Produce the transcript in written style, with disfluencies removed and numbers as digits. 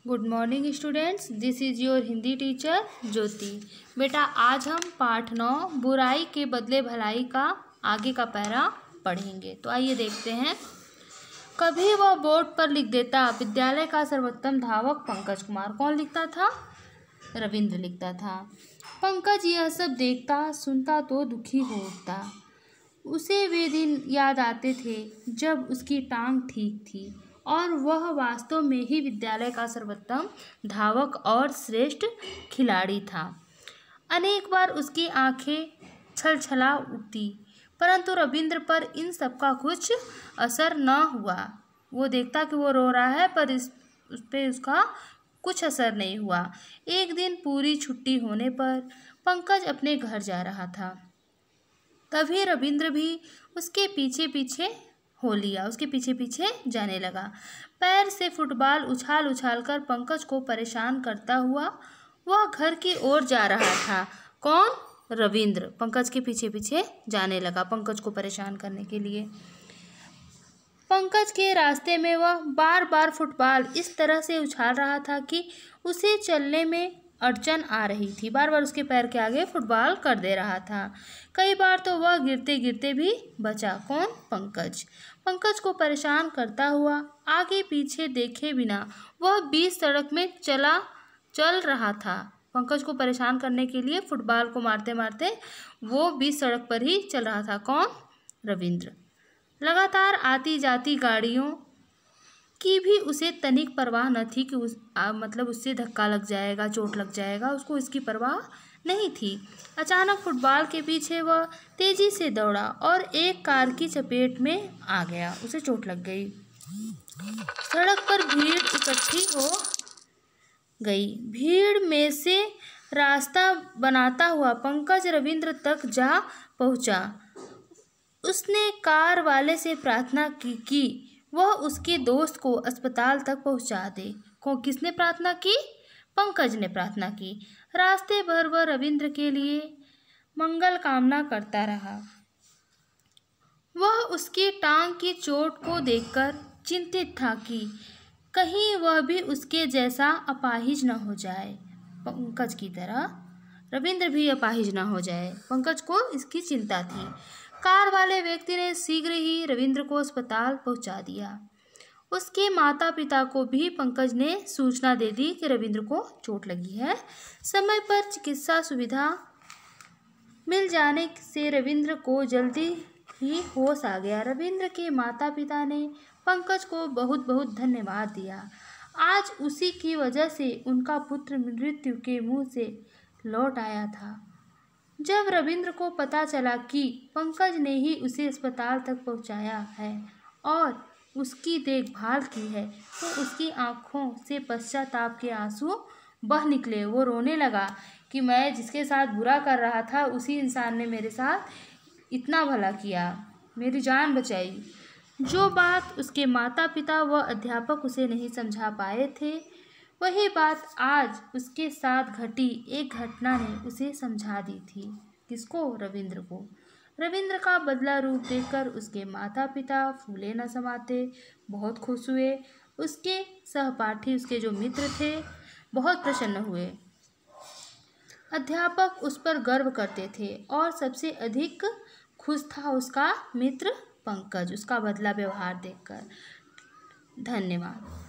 Good morning students, this is your Hindi teacher Jyoti. बेटा आज हम पाठ 9 बुराई के बदले भलाई का आगे का पैरा पढ़ेंगे। तो आइए देखते हैं। कभी वह बोर्ड पर लिख देता, विद्यालय का सर्वोत्तम धावक पंकज कुमार। कौन लिखता था? रविंद्र लिखता था। पंकज यह सब देखता सुनता तो दुखी हो उठता। उसे वे दिन याद आते थे जब उसकी टांग ठीक थी और वह वास्तव में ही विद्यालय का सर्वोत्तम धावक और श्रेष्ठ खिलाड़ी था। अनेक बार उसकी आंखें छलछला उठती, परंतु रविंद्र पर इन सब का कुछ असर न हुआ। वो देखता कि वो रो रहा है, पर उस पर उसका कुछ असर नहीं हुआ। एक दिन पूरी छुट्टी होने पर पंकज अपने घर जा रहा था। तभी रविंद्र भी उसके पीछे पीछे जाने लगा। पैर से फुटबॉल उछाल उछाल कर पंकज को परेशान करता हुआ वह घर की ओर जा रहा था। कौन? रविंद्र पंकज के पीछे पीछे जाने लगा, पंकज को परेशान करने के लिए। पंकज के रास्ते में वह बार बार फुटबॉल इस तरह से उछाल रहा था कि उसे चलने में अड़चन आ रही थी। बार बार उसके पैर के आगे फुटबॉल कर दे रहा था। कई बार तो वह गिरते गिरते भी बचा। कौन? पंकज। पंकज को परेशान करता हुआ आगे पीछे देखे बिना वह बीच सड़क में चल रहा था। पंकज को परेशान करने के लिए फुटबॉल को मारते मारते वो बीच सड़क पर ही चल रहा था। कौन? रविंद्र। लगातार आती जाती गाड़ियों की भी उसे तनिक परवाह न थी कि उससे धक्का लग जाएगा, चोट लग जाएगा, उसको इसकी परवाह नहीं थी। अचानक फुटबॉल के पीछे वह तेजी से दौड़ा और एक कार की चपेट में आ गया। उसे चोट लग गई। सड़क पर भीड़ इकट्ठी हो गई। भीड़ में से रास्ता बनाता हुआ पंकज रविंद्र तक जा पहुंचा। उसने कार वाले से प्रार्थना की कि वह उसके दोस्त को अस्पताल तक पहुंचा दे। किसने प्रार्थना की? पंकज ने प्रार्थना की। रास्ते भर वह रविंद्र के लिए मंगल कामना करता रहा। वह उसकी टांग की चोट को देखकर चिंतित था कि कहीं वह भी उसके जैसा अपाहिज न हो जाए। पंकज की तरह रविंद्र भी अपाहिज न हो जाए, पंकज को इसकी चिंता थी। कार वाले व्यक्ति ने शीघ्र ही रविंद्र को अस्पताल पहुंचा दिया। उसके माता पिता को भी पंकज ने सूचना दे दी कि रविंद्र को चोट लगी है। समय पर चिकित्सा सुविधा मिल जाने से रविंद्र को जल्दी ही होश आ गया। रविंद्र के माता पिता ने पंकज को बहुत बहुत धन्यवाद दिया। आज उसी की वजह से उनका पुत्र मृत्यु के मुंह से लौट आया था। जब रविंद्र को पता चला कि पंकज ने ही उसे अस्पताल तक पहुंचाया है और उसकी देखभाल की है, तो उसकी आंखों से पश्चाताप के आंसू बह निकले। वो रोने लगा कि मैं जिसके साथ बुरा कर रहा था उसी इंसान ने मेरे साथ इतना भला किया, मेरी जान बचाई। जो बात उसके माता पिता व अध्यापक उसे नहीं समझा पाए थे, वही बात आज उसके साथ घटी एक घटना ने उसे समझा दी थी। किसको? रविंद्र को। रविंद्र का बदला रूप देखकर उसके माता पिता फूले न समाते बहुत खुश हुए। उसके सहपाठी, उसके जो मित्र थे, बहुत प्रसन्न हुए। अध्यापक उस पर गर्व करते थे और सबसे अधिक खुश था उसका मित्र पंकज, उसका बदला व्यवहार देखकर। धन्यवाद।